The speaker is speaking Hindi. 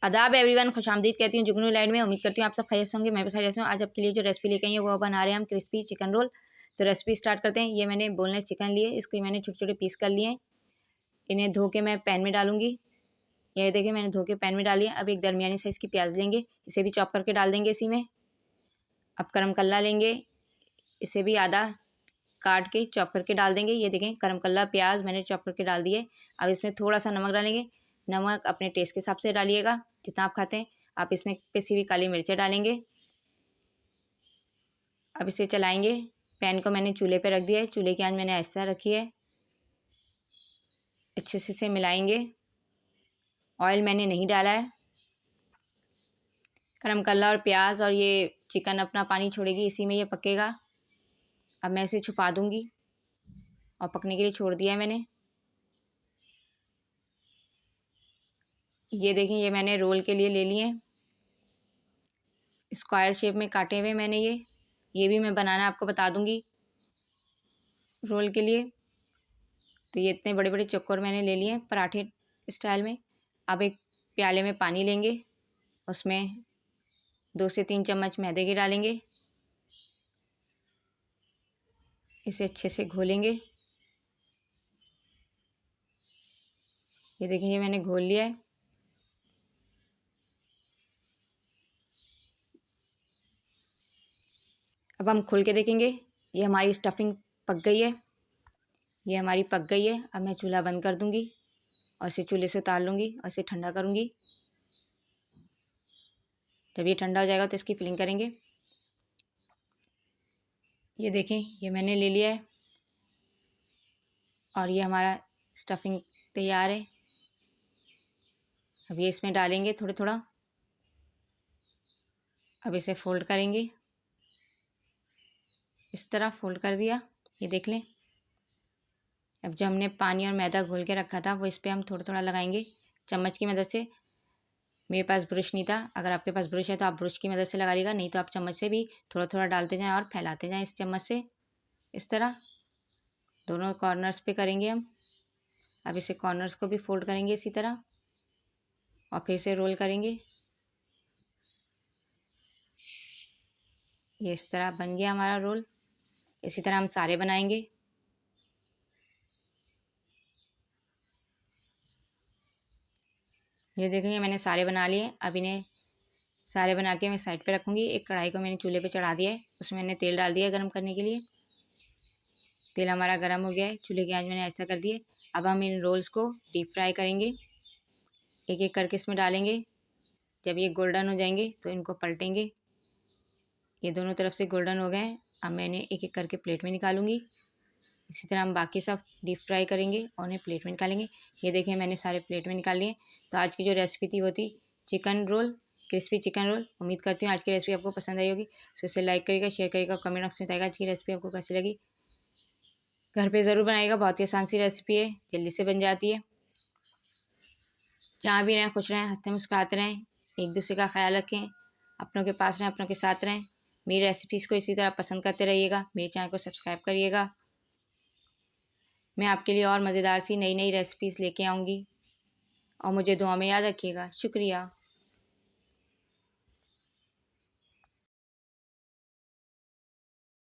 आदाब एवरीवन, खुशामदीद कहती हूँ जुगनू लाइन में। उम्मीद करती हूँ आप सब खैरियत से होंगे, मैं भी खैरियत से हूँ। आज आपके लिए जो रेसिपी लेके आई है वो बना रहे हैं हम क्रिस्पी चिकन रोल। तो रेसिपी स्टार्ट करते हैं। ये मैंने बोनलेस चिकन लिए, इसको मैंने छोटे छोटे पीस कर लिए हैं। इन्हें धो के मैं पैन में डालूंगी। ये देखिए मैंने धो के पैन में डाली है। अब एक दरमियानी साइज़ की प्याज लेंगे, इसे भी चॉप करके डाल देंगे इसी में। अब करम कल्ला लेंगे, इसे भी आधा काट के चॉप करके डाल देंगे। ये देखें करम कल्ला प्याज मैंने चॉप करके डाल दिए। अब इसमें थोड़ा सा नमक डालेंगे। नमक अपने टेस्ट के हिसाब से डालिएगा, जितना आप खाते हैं। आप इसमें पिसी हुई काली मिर्चें डालेंगे। अब इसे चलाएंगे। पैन को मैंने चूल्हे पे रख दिया है, चूल्हे की आंच मैंने ऐसा रखी है। अच्छे से इसे मिलाएंगे। ऑयल मैंने नहीं डाला है। गरम कल्ला और प्याज और ये चिकन अपना पानी छोड़ेगी, इसी में ये पकेगा। अब मैं इसे छुपा दूंगी और पकने के लिए छोड़ दिया है मैंने। ये देखें, ये मैंने रोल के लिए ले लिए स्क्वायर शेप में काटे हुए मैंने ये भी मैं बनाना आपको बता दूंगी रोल के लिए। तो ये इतने बड़े बड़े चौकोर मैंने ले लिए पराठे स्टाइल में। अब एक प्याले में पानी लेंगे, उसमें 2 से 3 चम्मच मैदे के डालेंगे। इसे अच्छे से घोलेंगे। ये देखिए, ये मैंने घोल लिया है। अब हम खोल के देखेंगे। ये हमारी स्टफिंग पक गई है, ये हमारी पक गई है। अब मैं चूल्हा बंद कर दूंगी और इसे चूल्हे से उतार लूँगी और इसे ठंडा करूँगी। जब ये ठंडा हो जाएगा तो इसकी फिलिंग करेंगे। ये देखें, ये मैंने ले लिया है और ये हमारा स्टफिंग तैयार है। अब ये इसमें डालेंगे थोड़ा थोड़ा। अब इसे फोल्ड करेंगे, इस तरह फोल्ड कर दिया। ये देख लें। अब जो हमने पानी और मैदा घोल के रखा था वो इस पर हम थोड़ा थोड़ा लगाएंगे चम्मच की मदद से। मेरे पास ब्रश नहीं था, अगर आपके पास ब्रश है तो आप ब्रश की मदद से लगा लीजिएगा, नहीं तो आप चम्मच से भी थोड़ा थोड़ा डालते जाएं और फैलाते जाएं इस चम्मच से। इस तरह दोनों कॉर्नर्स पे करेंगे हम। अब इसे कॉर्नर्स को भी फोल्ड करेंगे इसी तरह और फिर से रोल करेंगे। ये इस तरह बन गया हमारा रोल। इसी तरह हम सारे बनाएंगे। ये देखेंगे मैंने सारे बना लिए। अब इन्हें सारे बना के मैं साइड पे रखूँगी। एक कढ़ाई को मैंने चूल्हे पे चढ़ा दिया है, उसमें मैंने तेल डाल दिया है गर्म करने के लिए। तेल हमारा गर्म हो गया है, चूल्हे की आंच मैंने ऐसा कर दी है। अब हम इन रोल्स को डीप फ्राई करेंगे, एक एक करके इसमें डालेंगे। जब ये गोल्डन हो जाएंगे तो इनको पलटेंगे। ये दोनों तरफ से गोल्डन हो गए। अब मैंने एक एक करके प्लेट में निकालूंगी। इसी तरह हम बाकी सब डीप फ्राई करेंगे और उन्हें प्लेट में निकालेंगे। ये देखें मैंने सारे प्लेट में निकाल लिए। तो आज की जो रेसिपी थी वो थी chicken roll, crispy chicken roll. उम्मीद करती हूँ आज की रेसिपी आपको पसंद आई होगी। तो इसे लाइक करिएगा, शेयर करिएगा, कमेंट बॉक्स में बताइएगा आज की रेसिपी आपको कैसी लगी। घर पे ज़रूर बनाइएगा, बहुत ही आसान सी रेसिपी है, जल्दी से बन जाती है। जहाँ भी रहें खुश रहें, हंसते मुस्कुराते रहें, एक दूसरे का ख्याल रखें, अपनों के पास रहें, अपनों के साथ रहें। मेरी रेसिपीज़ को इसी तरह पसंद करते रहिएगा। मेरे चैनल को सब्सक्राइब करिएगा। मैं आपके लिए और मज़ेदार सी नई नई रेसिपीज़ लेके आऊँगी और मुझे दुआ में याद रखिएगा। शुक्रिया।